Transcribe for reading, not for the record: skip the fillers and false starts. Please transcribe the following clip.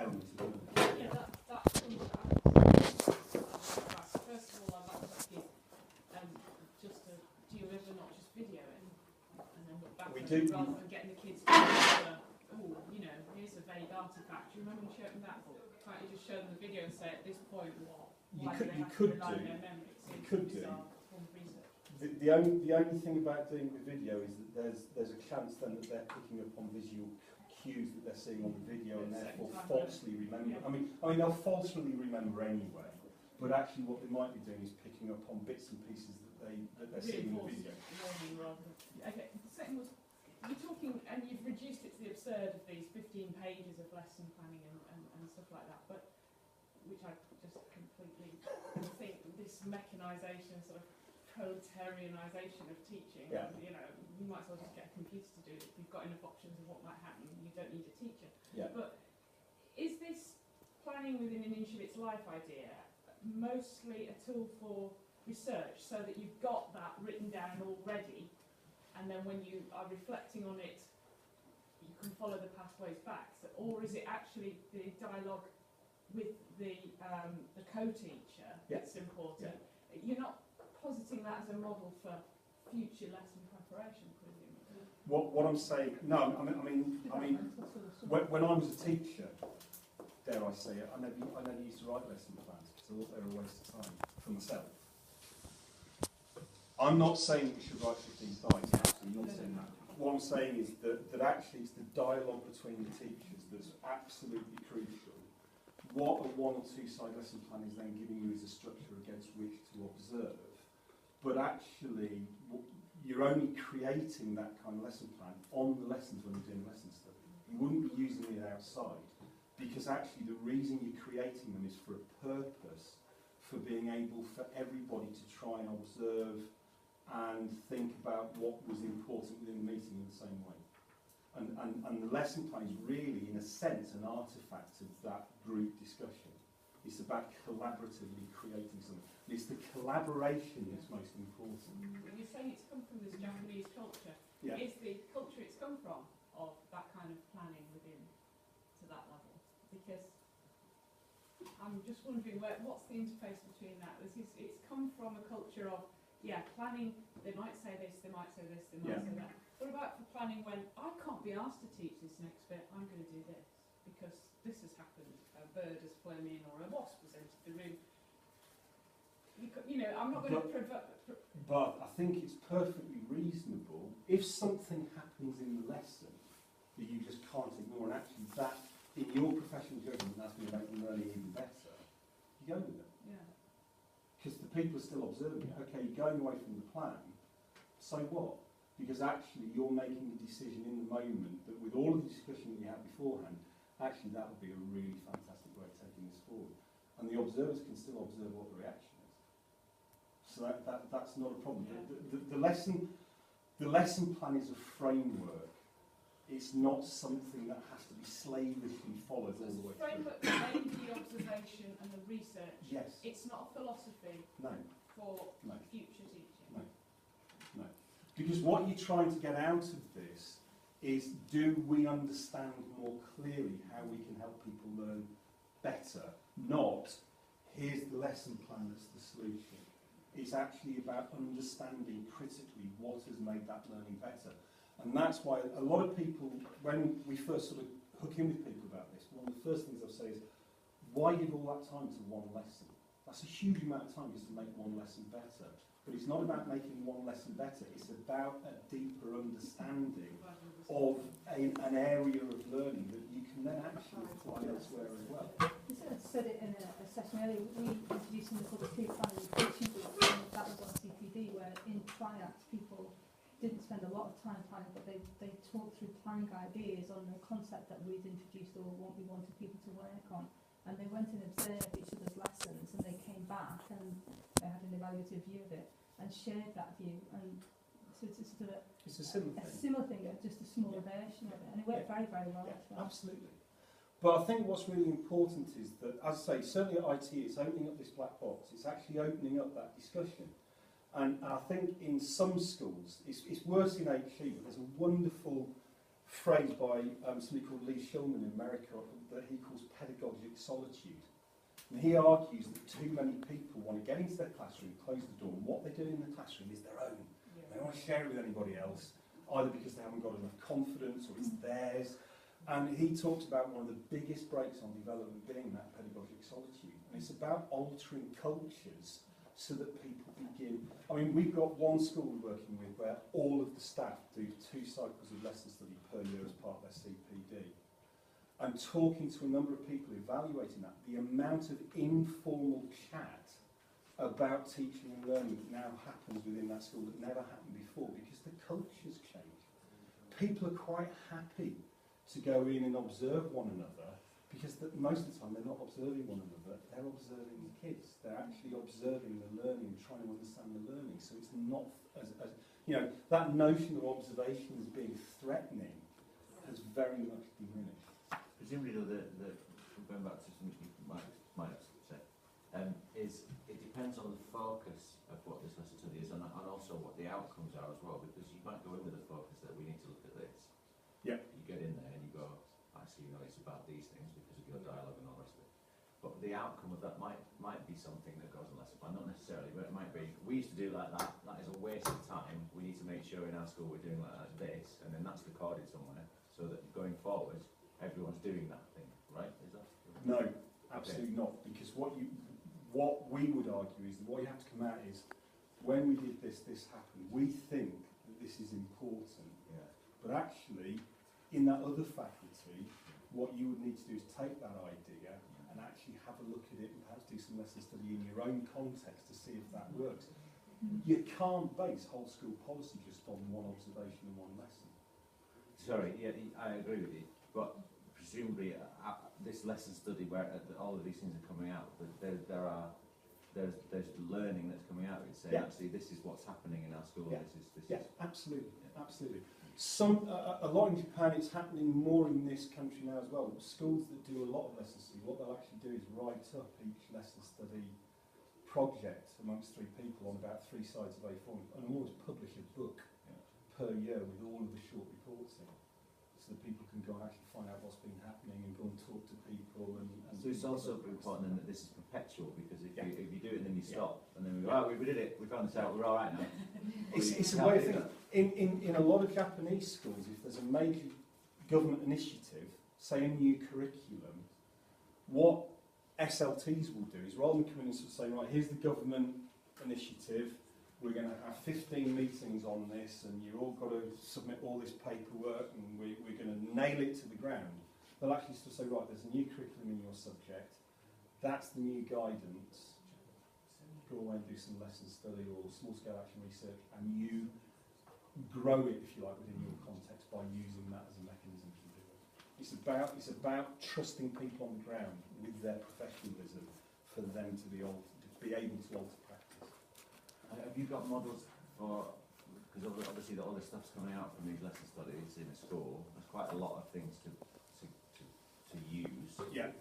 element of learning. Yeah, that comes out. First of all, I'd like to ask you, do you ever not just video it and then look back We at do. it rather than getting the kids to remember, oh, you know, here's a vague artefact. Do you remember showing that book? Can't you just show them the video and say at this point what? You Why could, do they you have could to rely do. on their memory? You could do. Form of research. The only thing about doing the video is that there's a chance then that they're picking up on visual cues that they're seeing on the video and therefore falsely remember. Yeah. I mean they'll falsely remember anyway, but actually what they might be doing is picking up on bits and pieces that they're seeing in the video. Learning rather than, okay. The second was you're talking, and you've reduced it to the absurd of these 15 pages of lesson planning and stuff like that, but which I just completely think this mechanisation, sort of proletarianisation of teaching. Yeah. You know, you might as well just get a computer to do it. If you've got enough options of what might happen, you don't need a teacher. Yeah. But is this planning within an inch of its life idea mostly a tool for research, so that you've got that written down already, and then when you are reflecting on it, you can follow the pathways back? So, or is it actually the dialogue with the co-teacher that's important? Yeah. You're not positing that as a model for future lesson preparation, presumably. What I'm saying, no, I mean, when I was a teacher, dare I say it, I never used to write lesson plans because I thought they were a waste of time for myself. I'm not saying we should write 15 slides, absolutely not saying that. What I'm saying is that actually it's the dialogue between the teachers that's absolutely crucial. What a 1 or 2 side lesson plan is then giving you is a structure against which to observe. But actually, you're only creating that kind of lesson plan on the lessons when you're doing lesson study. You wouldn't be using it outside, because actually the reason you're creating them is for a purpose, for being able for everybody to try and observe and think about what was important within the meeting in the same way. And the lesson plan is really, in a sense, an artefact of that group discussion. It's about collaboratively creating something. It's the collaboration that's most important. You're saying it's come from this Japanese culture. Yeah. Is the culture it's come from of that kind of planning within to that level? Because I'm just wondering what's the interface between that? It's come from a culture of, planning, they might say this, they might say this, they might say that. What about for planning when I can't be asked to teach this next bit, I'm going to do this because this has happened, a bird has flown in or a wasp has entered the room. You know, I'm not going to But I think it's perfectly reasonable if something happens in the lesson that you just can't ignore, and actually that, in your professional judgment, that's going to make the learning even better, you go with it. Yeah. Because the people are still observing. Okay, you're going away from the plan, so what? Because actually you're making the decision in the moment that with all of the discussion that you had beforehand, actually that would be a really fantastic way of taking this forward. And the observers can still observe what the reaction is. So that's not a problem. Yeah. The lesson plan is a framework. It's not something that has to be slavishly followed all the way through. Framework for the observation and the research. Yes. It's not a philosophy. No. For future teaching. No. No. Because what you're trying to get out of this is, do we understand more clearly how we can help people learn better? Not, here's the lesson plan that's the solution. It's actually about understanding critically what has made that learning better. And that's why a lot of people, when we first sort of hook in with people about this, one of the first things I'll say is, why give all that time to one lesson? That's a huge amount of time just to make one lesson better. But it's not about making one lesson better, it's about a deeper understanding of an area of learning that you can then actually apply elsewhere as well. I said it in a session earlier, we introduced something called the pre-planning teaching group, and that was on CPD, where in triads people didn't spend a lot of time planning, but they talked through planning ideas on the concept that we'd introduced or what we wanted people to work on. And they went and observed each other's lessons, and they came back and they had an evaluative view of it and shared that view. And so it's sort of it's a similar thing, just a smaller version of it, and it worked very, very well. Yeah, absolutely. But I think what's really important is that, as I say, certainly at IT, it's opening up this black box. It's actually opening up that discussion. And I think in some schools, it's worse in HE, but there's a wonderful phrase by somebody called Ls11 in America that he calls pedagogical solitude. And he argues that too many people want to get into their classroom, close the door, and what they do in the classroom is their own. They don't want to share it with anybody else, either because they haven't got enough confidence or it's theirs. And he talks about one of the biggest breaks on development being that pedagogic solitude. And it's about altering cultures so that people begin. I mean, we've got one school we're working with where all of the staff do 2 cycles of lesson study per year as part of their CPD. And talking to a number of people evaluating that, the amount of informal chat about teaching and learning that now happens within that school that never happened before because the culture's changed. People are quite happy to go in and observe one another because most of the time they're not observing one another, they're observing the kids. They're actually observing the learning, trying to understand the learning. So it's not, that notion of observation as being threatening has very much diminished. Presumably, though, going back to something you might have said, is it depends on the focus of what this lesson study is and also what the outcomes are as well, because you might go in with a focus that we need to look at this. Yeah. You get in there and you go, actually, it's about these things because of your dialogue and all the rest of it. But the outcome of that might be something that goes on lesson plan, not necessarily, but it might be, we used to do like that, that is a waste of time, we need to make sure in our school we're doing like this, and then that's recorded somewhere, so that going forward, everyone's doing that thing, right? Is that? No, absolutely not. Because what we would argue is that what you have to come out is when we did this happened. We think that this is important, but actually, in that other faculty, what you would need to do is take that idea and actually have a look at it and perhaps do some lesson study in your own context to see if that works. You can't base whole school policy just on one observation and one lesson. Sorry, yeah, I agree with you. But presumably, this lesson study where all of these things are coming out, there's learning that's coming out of it, saying actually this is what's happening in our school. Yeah. This is Absolutely, absolutely. A lot in Japan, it's happening more in this country now as well. Schools that do a lot of lesson study, what they'll actually do is write up each lesson study project amongst 3 people on about 3 sides of A4, and almost publish a book per year with all of the short reports in, so that people can go and actually find out what's been happening and go and talk to people. And so it's also important then that this is perpetual, because if you do it and then you stop and then we go, we did it, we found this out, we're all right now. It's a way of thinking. In a lot of Japanese schools, if there's a major government initiative, say a new curriculum, what SLTs will do is rather than come in and sort of say, right, here's the government initiative, we're going to have 15 meetings on this and you've all got to submit all this paperwork and we're going to nail it to the ground. They'll actually sort of say, right, there's a new curriculum in your subject, that's the new guidance, go away and do some lesson study or small-scale action research, and you grow it, if you like, within your context by using that as a mechanism to do it. It's about trusting people on the ground with their professionalism for them to be able to alter practice. Have you got models for, because obviously all this stuff's coming out from these lesson studies in a school, there's quite a lot of things to use. Yeah.